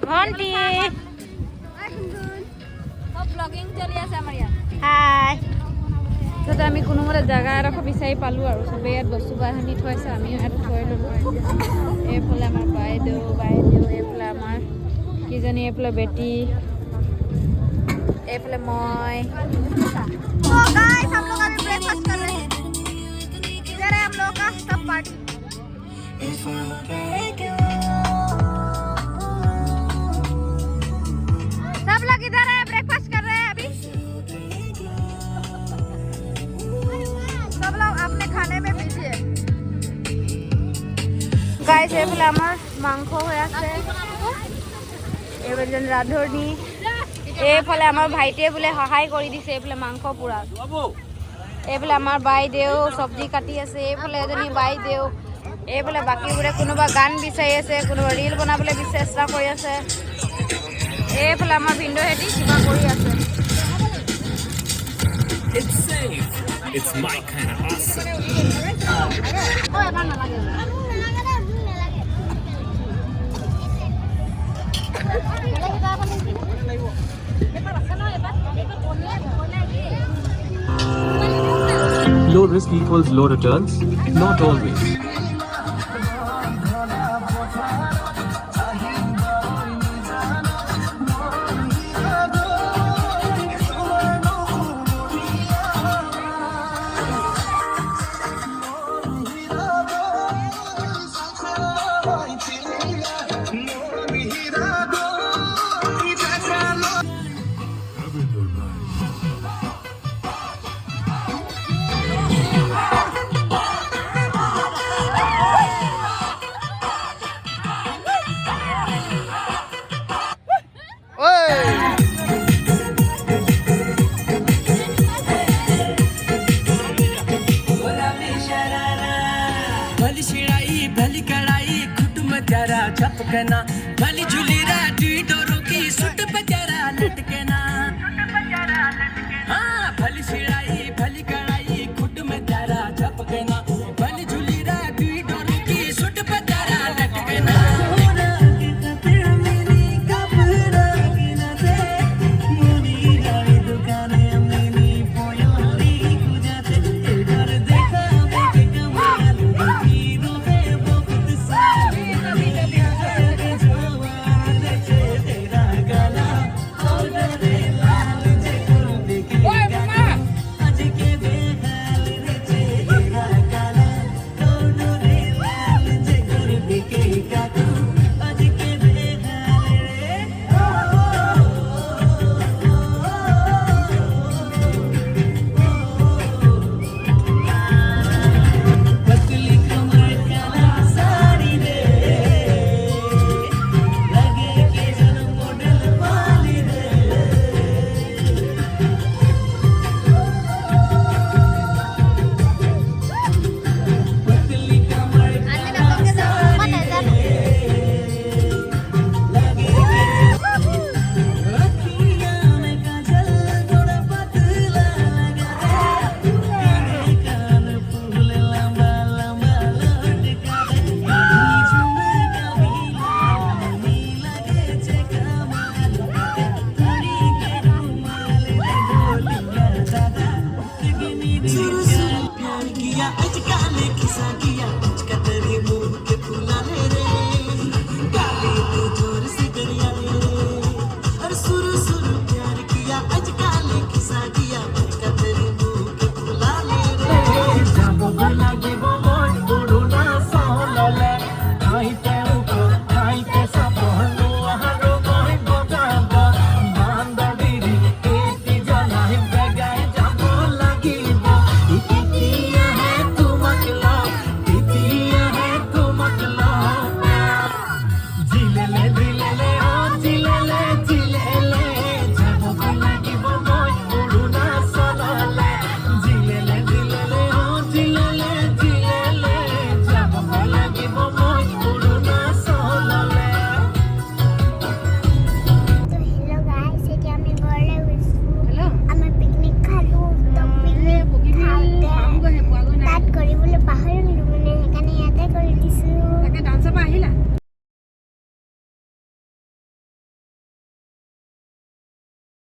ভন্টি ব্লগিং চলি আছে আমাৰ ইয়াত। হাই তাতে আমি কোনোমতে জেগা এডোখৰ বিচাৰি পালোঁ আৰু চবেই ইয়াত বস্তু বাহানি থৈছে আমিও ইয়াত থৈ ল'লোঁ এইফালে আমাৰ বাইদেউ এইফালে আমাৰ কিজনী এইফালে বেটি এইফালে মই तो गाइस हम लोग अभी ब्रेकफास्ट कर रहे हैं। इधर है हम लोग का सब पार्टी। सब लोग इधर है ब्रेकफास्ट कर रहे हैं अभी। सब लोग अपने खाने में बिजी है। গাইছ এইফালে আমাৰ মাংস হৈ আছে এইফালে ৰান্ধনী এইফালে আমাৰ ভাইটিয়ে বোলে সহায় কৰি দিছে এইফালে মাংস পুৰা এইফালে আমাৰ বাইদেউ চব্জি কাটি আছে এইফালে এজনী বাইদেউ এইফালে বাকীবোৰে কোনোবা গান বিচাৰি আছে কোনোবা ৰীল বনাবলৈ চেষ্টা কৰি আছে এইফালে আমাৰ ভিনদেউহেঁতি কিবা কৰি আছে It's safe. It's my kind of awesome. Low risk equals low returns? Not always. भली छिड़ाई भली कड़ाई खुट में जरा छपकना भली झुली रा डोरों की सुट पे जरा लटकना